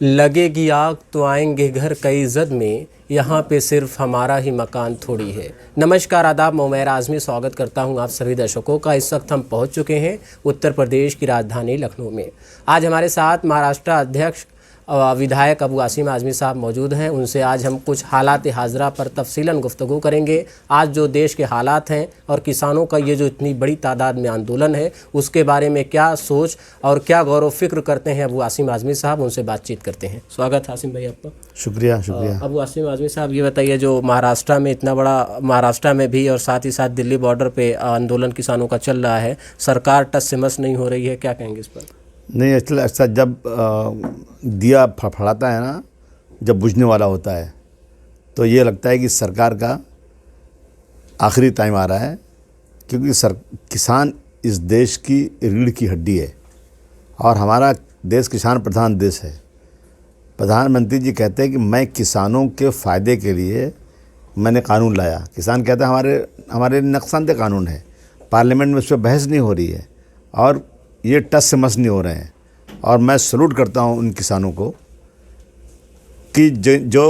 लगेगी आग तो आएंगे घर कई जद में, यहाँ पे सिर्फ हमारा ही मकान थोड़ी है। नमस्कार, आदाब, मैं उमैर आज़मी स्वागत करता हूँ आप सभी दर्शकों का। इस वक्त हम पहुँच चुके हैं उत्तर प्रदेश की राजधानी लखनऊ में। आज हमारे साथ महाराष्ट्र अध्यक्ष विधायक अबू आसिम आज़मी साहब मौजूद हैं। उनसे आज हम कुछ हालात हाज़रा पर तफसीलन गुफ्तगू करेंगे। आज जो देश के हालात हैं और किसानों का ये जो इतनी बड़ी तादाद में आंदोलन है, उसके बारे में क्या सोच और क्या गौर व फिक्र करते हैं अबू आसिम आज़मी साहब, उनसे बातचीत करते हैं। स्वागत है आसिम भाई आपका। शुक्रिया। अबू आसिम आज़मी साहब, ये बताइए, जो महाराष्ट्र में इतना बड़ा, महाराष्ट्र में भी और साथ ही साथ दिल्ली बॉर्डर पे आंदोलन किसानों का चल रहा है, सरकार टस से मस नहीं हो रही है, क्या कहेंगे इस पर? नहीं, एक्चुअली ऐसा जब दिया फड़फड़ाता है ना, जब बुझने वाला होता है, तो ये लगता है कि सरकार का आखिरी टाइम आ रहा है, क्योंकि किसान इस देश की रीढ़ की हड्डी है और हमारा देश किसान प्रधान देश है। प्रधानमंत्री जी कहते हैं कि मैं किसानों के फ़ायदे के लिए मैंने कानून लाया। किसान कहते हैं हमारे नुकसानदेह कानून है, पार्लियामेंट में उस पर बहस नहीं हो रही है और ये टस से मस नहीं हो रहे हैं। और मैं सलूट करता हूँ उन किसानों को कि जो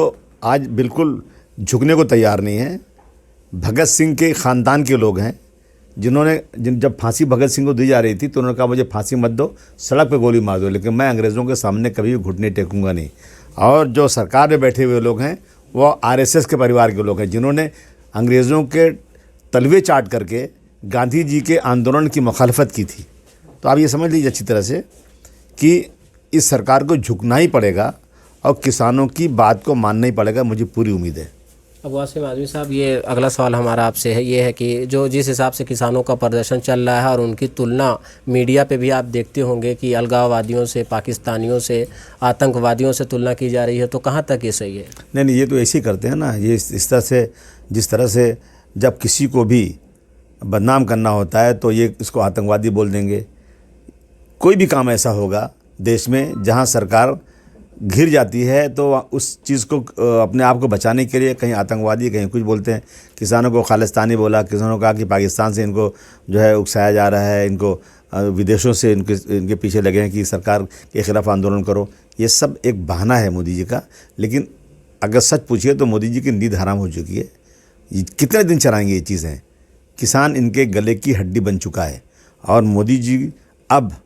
आज बिल्कुल झुकने को तैयार नहीं है। भगत सिंह के ख़ानदान के लोग हैं जिन्होंने जब फांसी भगत सिंह को दी जा रही थी तो उन्होंने कहा मुझे फांसी मत दो, सड़क पे गोली मार दो, लेकिन मैं अंग्रेज़ों के सामने कभी भी घुटने टेकूंगा नहीं। और जो सरकार में बैठे हुए लोग हैं वो आरएसएस के परिवार के लोग हैं जिन्होंने अंग्रेज़ों के तलवे चाट करके गांधी जी के आंदोलन की मुखालफत की थी। तो आप ये समझ लीजिए अच्छी तरह से कि इस सरकार को झुकना ही पड़ेगा और किसानों की बात को मानना ही पड़ेगा, मुझे पूरी उम्मीद है। अबू आसिम आज़मी साहब, ये अगला सवाल हमारा आपसे है, ये है कि जो जिस हिसाब से किसानों का प्रदर्शन चल रहा है और उनकी तुलना मीडिया पे भी आप देखते होंगे कि अलगाववादियों से, पाकिस्तानियों से, आतंकवादियों से तुलना की जा रही है, तो कहाँ तक ये सही है? नहीं, ये तो ऐसे ही करते हैं ना। ये इस तरह से, जिस तरह से जब किसी को भी बदनाम करना होता है तो ये इसको आतंकवादी बोल देंगे। कोई भी काम ऐसा होगा देश में जहां सरकार घिर जाती है तो उस चीज़ को अपने आप को बचाने के लिए कहीं आतंकवादी, कहीं कुछ बोलते हैं। किसानों को खालिस्तानी बोला, किसानों को कहा कि पाकिस्तान से इनको जो है उकसाया जा रहा है, इनको विदेशों से इनके पीछे लगे हैं कि सरकार के ख़िलाफ़ आंदोलन करो। ये सब एक बहाना है मोदी जी का। लेकिन अगर सच पूछिए तो मोदी जी की नींद हराम हो चुकी है। कितने दिन चलाएँगे ये चीज़ें? किसान इनके गले की हड्डी बन चुका है और मोदी जी अब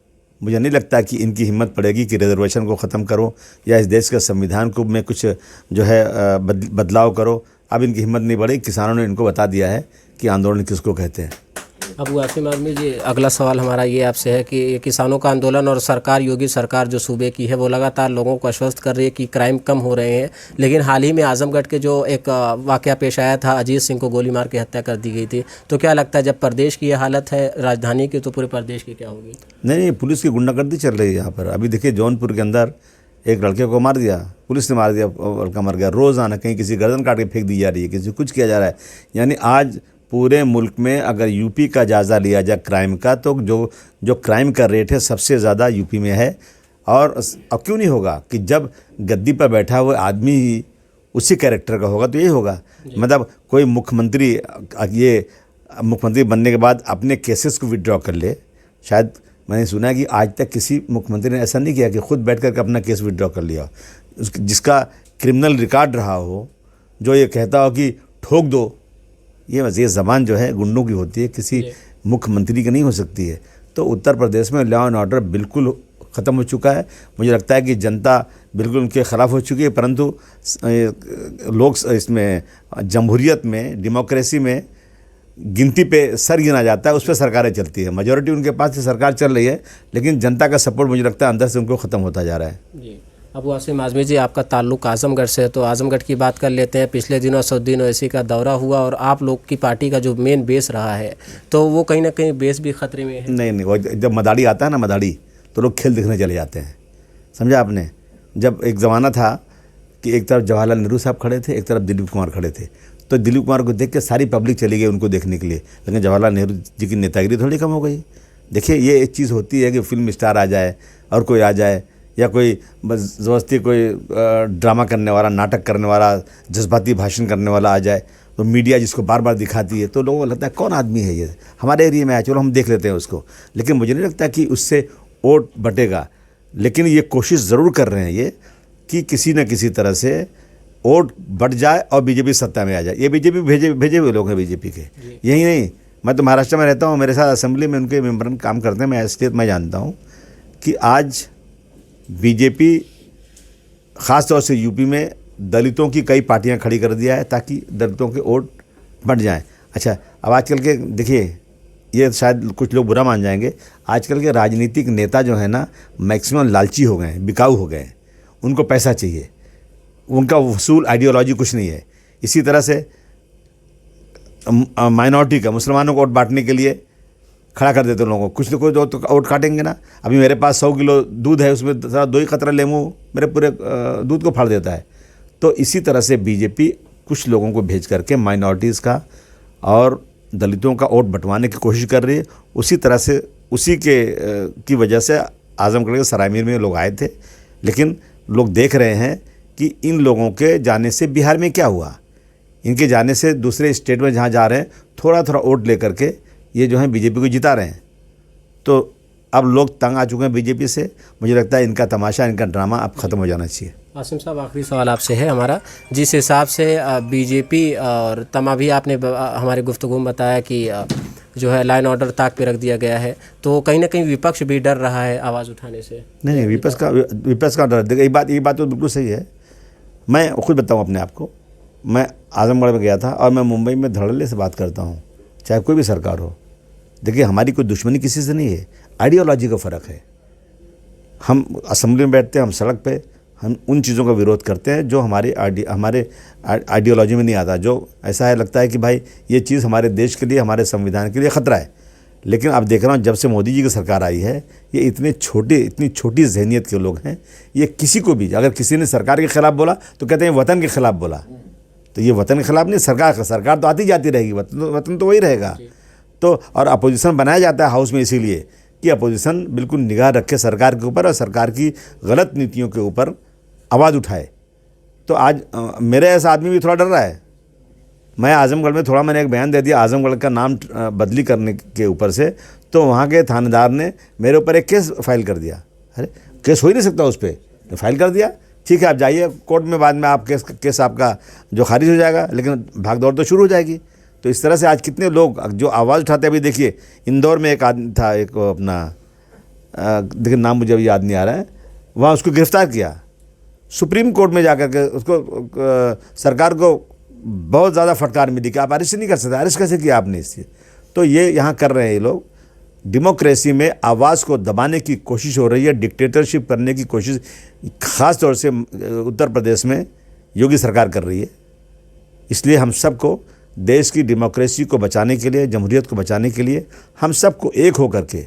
मुझे नहीं लगता कि इनकी हिम्मत पड़ेगी कि रिजर्वेशन को ख़त्म करो या इस देश के संविधान को में कुछ जो है बदलाव करो। अब इनकी हिम्मत नहीं बढ़ेगी। किसानों ने इनको बता दिया है कि आंदोलन किसको कहते हैं। अबू आसिम आज़मी जी, अगला सवाल हमारा ये आपसे है कि किसानों का आंदोलन और सरकार, योगी सरकार जो सूबे की है, वो लगातार लोगों को आश्वस्त कर रही है कि क्राइम कम हो रहे हैं, लेकिन हाल ही में आजमगढ़ के जो एक वाक़या पेश आया था, अजीत सिंह को गोली मार के हत्या कर दी गई थी, तो क्या लगता है जब प्रदेश की ये हालत है राजधानी की, तो पूरे प्रदेश की क्या होगी? नहीं, पुलिस की गुंडागर्दी चल रही है यहाँ पर। अभी देखिए जौनपुर के अंदर एक लड़के को मार दिया, पुलिस ने मार दिया, लड़का मर गया। रोज़ाना कहीं किसी गर्दन काट के फेंक दी जा रही है, किसी कुछ किया जा रहा है। यानी आज पूरे मुल्क में अगर यूपी का जायज़ा लिया जाए क्राइम का, तो जो क्राइम का रेट है सबसे ज़्यादा यूपी में है। और अब क्यों नहीं होगा कि जब गद्दी पर बैठा हुआ आदमी ही उसी कैरेक्टर का होगा तो यही होगा। मतलब कोई मुख्यमंत्री ये मुख्यमंत्री बनने के बाद अपने केसेस को विड्रॉ कर ले। शायद मैंने सुना है कि आज तक किसी मुख्यमंत्री ने ऐसा नहीं किया कि खुद बैठ कर अपना केस विड्रॉ कर लिया। जिसका क्रिमिनल रिकॉर्ड रहा हो, जो ये कहता हो कि ठोक दो, ये ज़बान जो है गुंडों की होती है, किसी मुख्यमंत्री की नहीं हो सकती है। तो उत्तर प्रदेश में लॉ एंड ऑर्डर बिल्कुल ख़त्म हो चुका है। मुझे लगता है कि जनता बिल्कुल उनके ख़िलाफ़ हो चुकी है, परंतु लोग इसमें जमहूरियत में, डेमोक्रेसी में गिनती पे सर गिना जाता है, उस पर सरकारें चलती है। मेजॉरिटी उनके पास से सरकार चल रही है, लेकिन जनता का सपोर्ट मुझे लगता है अंदर से उनको ख़त्म होता जा रहा है। जी, अबू आसिम आज़मी जी, आपका ताल्लुक़ आज़मगढ़ से है, तो आज़मगढ़ की बात कर लेते हैं। पिछले दिनों असदुद्दीन ओवैसी का दौरा हुआ और आप लोग की पार्टी का जो मेन बेस रहा है, तो वो कहीं ना कहीं बेस भी ख़तरे में है। नहीं, वो जब मदाड़ी आता है ना, मदाड़ी, तो लोग खेल दिखने चले जाते हैं। समझा आपने? जब एक ज़माना था कि एक तरफ जवाहरलाल नेहरू साहब खड़े थे, एक तरफ दिलीप कुमार खड़े थे, तो दिलीप कुमार को देख के सारी पब्लिक चली गई उनको देखने के लिए, लेकिन जवाहरलाल नेहरू जी की नेतागिरी थोड़ी कम हो गई। देखिए, ये एक चीज़ होती है कि फिल्म स्टार आ जाए और कोई आ जाए, या कोई ज़बरदस्ती कोई ड्रामा करने वाला, नाटक करने वाला, जज्बाती भाषण करने वाला आ जाए, तो मीडिया जिसको बार बार दिखाती है तो लोगों को लगता है कौन आदमी है ये, हमारे एरिया में आया, चलो हम देख लेते हैं उसको। लेकिन मुझे नहीं लगता कि उससे वोट बटेगा। लेकिन ये कोशिश ज़रूर कर रहे हैं ये कि किसी न किसी तरह से वोट बढ़ जाए और बीजेपी सत्ता में आ जाए। ये बीजेपी भेजे हुए लोग हैं बीजेपी के, यही नहीं। मैं तो महाराष्ट्र में रहता हूँ, मेरे साथ असेंबली में उनके मेंबर काम करते हैं, मैं जानता हूँ कि आज बीजेपी ख़ास तौर से यूपी में दलितों की कई पार्टियां खड़ी कर दिया है ताकि दलितों के वोट बढ़ जाएं। अच्छा, अब आजकल के देखिए, ये शायद कुछ लोग बुरा मान जाएंगे, आजकल के राजनीतिक नेता जो है ना मैक्सिमम लालची हो गए हैं, बिकाऊ हो गए हैं। उनको पैसा चाहिए, उनका वसूल आइडियोलॉजी कुछ नहीं है। इसी तरह से माइनॉरिटी का, मुसलमानों को वोट बांटने के लिए खड़ा कर देते लोगों को, कुछ न कुछ तो वोट काटेंगे ना। अभी मेरे पास 100 किलो दूध है, उसमें जरा 2 ही कतरा लेमू मेरे पूरे दूध को फाड़ देता है। तो इसी तरह से बीजेपी कुछ लोगों को भेज करके माइनॉरिटीज़ का और दलितों का वोट बंटवाने की कोशिश कर रही है। उसी तरह से उसी की वजह से आजमगढ़ के सरायमीर में लोग आए थे, लेकिन लोग देख रहे हैं कि इन लोगों के जाने से बिहार में क्या हुआ। इनके जाने से दूसरे स्टेट में जहाँ जा रहे हैं थोड़ा थोड़ा वोट लेकर के ये जो है बीजेपी को जिता रहे हैं। तो अब लोग तंग आ चुके हैं बीजेपी से। मुझे लगता है इनका तमाशा, इनका ड्रामा अब ख़त्म हो जाना चाहिए। आसिम साहब, आखिरी सवाल आपसे है हमारा। जिस हिसाब से बीजेपी और अभी आपने हमारे गुफ्तगू में बताया कि जो है लाइन ऑर्डर ताक पे रख दिया गया है, तो कहीं ना कहीं विपक्ष भी डर रहा है आवाज़ उठाने से। नहीं, विपक्ष का डर, देखिए ये बात तो बिल्कुल सही है। मैं खुद बताऊँ अपने आप को, मैं आजमगढ़ में गया था और मैं मुंबई में धड़ल्ले से बात करता हूँ, चाहे कोई भी सरकार हो। देखिए, हमारी कोई दुश्मनी किसी से नहीं है, आइडियोलॉजी का फ़र्क है। हम असेंबली में बैठते हैं, हम सड़क पे हम उन चीज़ों का विरोध करते हैं जो हमारे आइडियोलॉजी में नहीं आता, जो ऐसा है लगता है कि भाई ये चीज़ हमारे देश के लिए, हमारे संविधान के लिए ख़तरा है। लेकिन अब देख रहा हूँ जब से मोदी जी की सरकार आई है, ये इतनी छोटी जहनीत के लोग हैं। ये किसी को भी, अगर किसी ने सरकार के ख़िलाफ़ बोला तो कहते हैं वतन के ख़िलाफ़ बोला। तो ये वतन के ख़िलाफ़ नहीं, सरकार तो आती जाती रहेगी, वतन तो वही रहेगा। तो और अपोजिशन बनाया जाता है हाउस में इसीलिए कि अपोजिशन बिल्कुल निगाह रखे सरकार के ऊपर और सरकार की गलत नीतियों के ऊपर आवाज़ उठाए। तो आज मेरे ऐसा आदमी भी थोड़ा डर रहा है। मैं आजमगढ़ में मैंने एक बयान दे दिया आजमगढ़ का नाम बदली करने के ऊपर से, तो वहाँ के थानेदार ने मेरे ऊपर एक केस फाइल कर दिया। अरे केस हो ही नहीं सकता उस पर, फाइल कर दिया, ठीक है आप जाइए कोर्ट में, बाद में आप केस आपका जो खारिज हो जाएगा, लेकिन भागदौड़ तो शुरू हो जाएगी। तो इस तरह से आज कितने लोग जो आवाज़ उठाते हैं। अभी देखिए इंदौर में एक आदमी था, एक अपना देखिए नाम मुझे अभी याद नहीं आ रहा है, वहाँ उसको गिरफ्तार किया सुप्रीम कोर्ट में जाकर के। उसको सरकार को बहुत ज़्यादा फटकार मिली कि आप अरेस्ट नहीं कर सकते, अरेस्ट कैसे किया आपने इससे। तो ये यहाँ कर रहे हैं ये लोग, डेमोक्रेसी में आवाज़ को दबाने की कोशिश हो रही है, डिक्टेटरशिप करने की कोशिश ख़ास तौर से उत्तर प्रदेश में योगी सरकार कर रही है। इसलिए हम सबको देश की डेमोक्रेसी को बचाने के लिए, जमहूरियत को बचाने के लिए हम सबको एक होकर के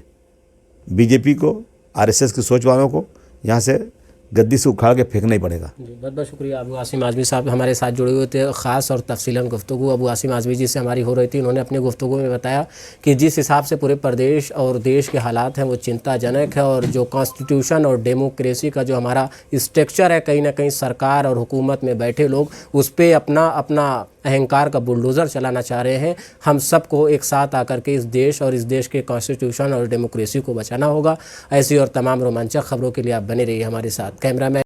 बीजेपी को, आरएसएस की सोच वालों को यहाँ से गद्दी से उखाड़ के फेंकना ही पड़ेगा। जी, बहुत बहुत शुक्रिया। अबू आसिम आज़मी साहब हमारे साथ जुड़े हुए थे। ख़ास और तफसीलन गुफ्तगू अबू आसिम आज़मी जी से हमारी हो रही थी। उन्होंने अपने गुफ्तगू में बताया कि जिस हिसाब से पूरे प्रदेश और देश के हालात हैं वो चिंताजनक है, और जो कॉन्स्टिट्यूशन और डेमोक्रेसी का जो हमारा स्ट्रक्चर है, कहीं ना कहीं सरकार और हुकूमत में बैठे लोग उस पर अपना अहंकार का बुलडोज़र चलाना चाह रहे हैं। हम सबको एक साथ आकर के इस देश और इस देश के कॉन्स्टिट्यूशन और डेमोक्रेसी को बचाना होगा। ऐसी और तमाम रोमांचक खबरों के लिए आप बने रहिए हमारे साथ। कैमरामैन